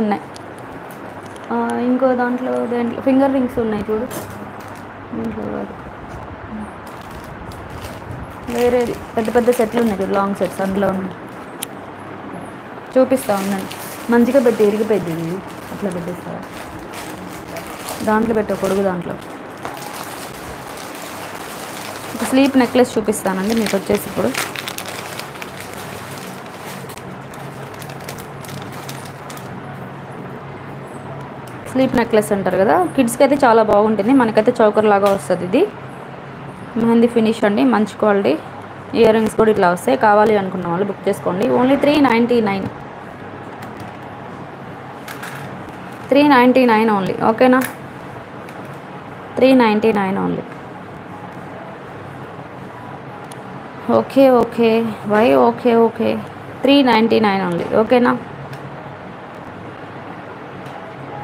ఉన్నాయి. ఇంకో దాంట్లో ఫింగర్ రింగ్స్ ఉన్నాయి చూడు. దీంట్లో కాదు, వేరేది పెద్ద పెద్ద సెట్లు ఉన్నాయి చూడు, లాంగ్ సెట్స్ అందులో ఉన్నాయి. చూపిస్తా ఉండండి. మంచిగా పెట్టి ఇరిగిపోయింది ఇది. అట్లా పెట్టేస్తారా? దాంట్లో పెట్టే పొడుగు దాంట్లో. ఒక స్లీప్ నెక్లెస్ చూపిస్తానండి మీకు వచ్చేసి. ఇప్పుడు స్లీప్ నెక్లెస్ అంటారు కదా, కిడ్స్కి అయితే చాలా బాగుంటుంది. మనకైతే చౌకర్ లాగా వస్తుంది. ఇది మెహందీ ఫినిష్ అండి, మంచి క్వాలిటీ. ఇయర్ రింగ్స్ కూడా ఇట్లా వస్తాయి. కావాలి అనుకున్న వాళ్ళు బుక్ చేసుకోండి. ఓన్లీ 399. 399 ఓన్లీ. ఓకేనా? 399 ఓన్లీ. ఓకే ఓకే వై ఓకే ఓకే 399 ఓన్లీ. ఓకేనా?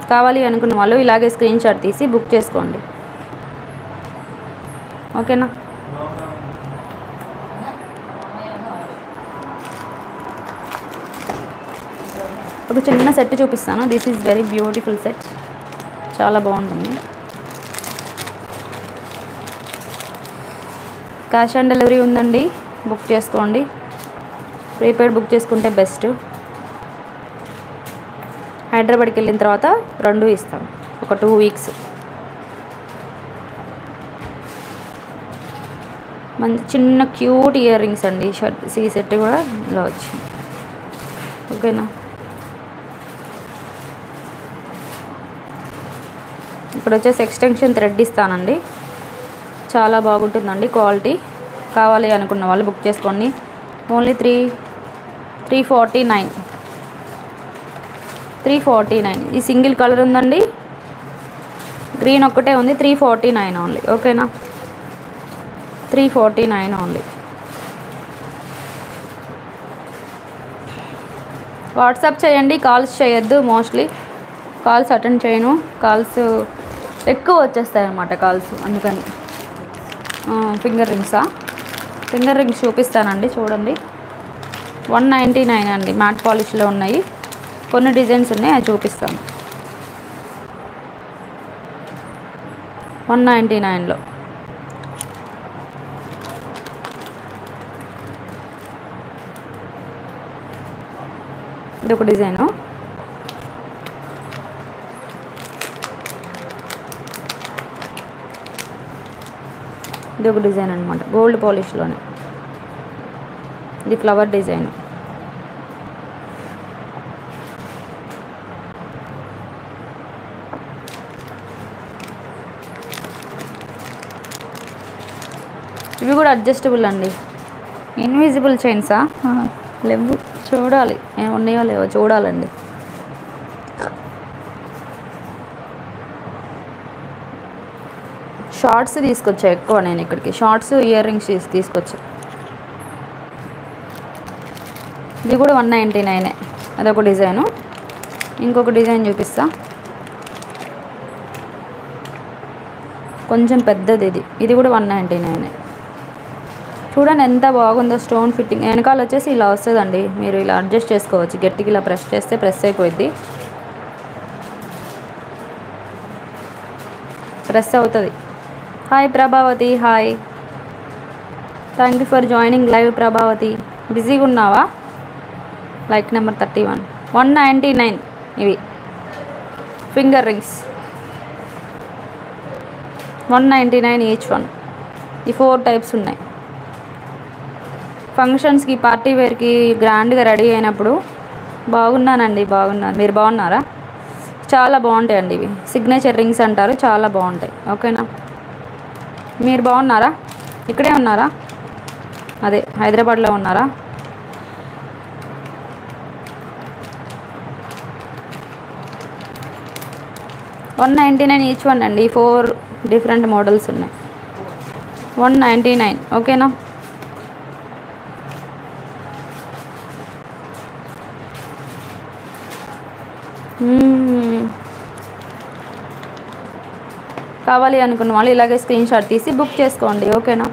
కావాలి అనుకున్న వాళ్ళు ఇలాగే స్క్రీన్ షాట్ తీసి బుక్ చేసుకోండి. ఓకేనా? ఒక చిన్న సెట్ చూపిస్తాను. This is very beautiful set, చాలా బాగుంటుంది. క్యాష్ ఆన్ డెలివరీ ఉందండి, బుక్ చేసుకోండి. ప్రీపెయిడ్ బుక్ చేసుకుంటే బెస్ట్. హైదరాబాద్కి వెళ్ళిన తర్వాత 2 ఇస్తాం, ఒక 2 వీక్స్. మంచి చిన్న క్యూట్ ఇయర్ రింగ్స్ అండి. సీ సెట్ కూడా ఇలా వచ్చింది. ఓకేనా? ఇప్పుడు వచ్చేసి ఎక్స్టెన్షన్ థ్రెడ్ ఇస్తానండి, చాలా బాగుంటుందండి క్వాలిటీ. కావాలి అనుకున్న వాళ్ళు బుక్ చేసుకోండి. ఓన్లీ 349. 349. ఈ సింగిల్ కలర్ ఉందండి, గ్రీన్ ఒక్కటే ఉంది. 349 ఓన్లీ. ఓకేనా? 349 ఓన్లీ. వాట్సాప్ చేయండి, కాల్స్ చేయొద్దు. మోస్ట్లీ కాల్స్ అటెండ్ చేయను, కాల్స్ ఎక్కువ వచ్చేస్తాయి అన్నమాట కాల్స్, అందుకని. ఫింగర్ రింగ్సా? ఫింగర్ రింగ్స్ చూపిస్తానండి, చూడండి. 199 అండి, మ్యాట్ పాలిష్లో ఉన్నాయి. కొన్ని డిజైన్స్ ఉన్నాయి, అది చూపిస్తాను. 199లో ఇది ఒక డిజైను. ఇది ఒక డిజైన్ అనమాట, గోల్డ్ పాలిష్లోనే. ఇది ఫ్లవర్ డిజైన్. ఇవి కూడా అడ్జస్టబుల్ అండి. ఇన్విజిబుల్ చైన్సా? లేవు, చూడాలి ఏమున్నాయో లేవో చూడాలండి. షార్ట్స్ తీసుకొచ్చా ఎక్కువ నేను ఇక్కడికి. షార్ట్స్ ఇయర్ రింగ్స్ తీసుకొచ్చా. ఇది కూడా 199. అదొక డిజైను. ఇంకొక డిజైన్ చూపిస్తా, కొంచెం పెద్దది. ఇది కూడా 199. చూడండి ఎంత బాగుందో, స్టోన్ ఫిట్టింగ్. వెనకాల వచ్చేసి ఇలా వస్తుందండి, మీరు ఇలా అడ్జస్ట్ చేసుకోవచ్చు. గట్టిగా ఇలా ప్రెస్ చేస్తే ప్రెస్ అయిపోద్ది, ప్రెస్ అవుతుంది. Hi Prabhavati, hi, thank you for joining live. Prabhavati, బిజీగా ఉన్నావా? Like number 31. 199 ఇవి ఫింగర్ రింగ్స్. 199 each one. ఈ 4 టైప్స్ ఉన్నాయి. ఫంక్షన్స్కి, పార్టీ వేర్కి గ్రాండ్గా రెడీ అయినప్పుడు. బాగున్నానండి, బాగున్నాను. మీరు బాగున్నారా? చాలా బాగుంటాయండి ఇవి. సిగ్నేచర్ రింగ్స్ అంటారు, చాలా బాగుంటాయి. ఓకేనా? మీరు బాగున్నారా? ఇక్కడే ఉన్నారా? అదే హైదరాబాద్లో ఉన్నారా? $199 ఈచ్ వన్ అండి. 4 డిఫరెంట్ మోడల్స్ ఉన్నాయి. 199. ఓకేనా? కావాలి అనుకున్న వాళ్ళు ఇలాగే స్క్రీన్ షాట్ తీసి బుక్ చేసుకోండి. ఓకేనా?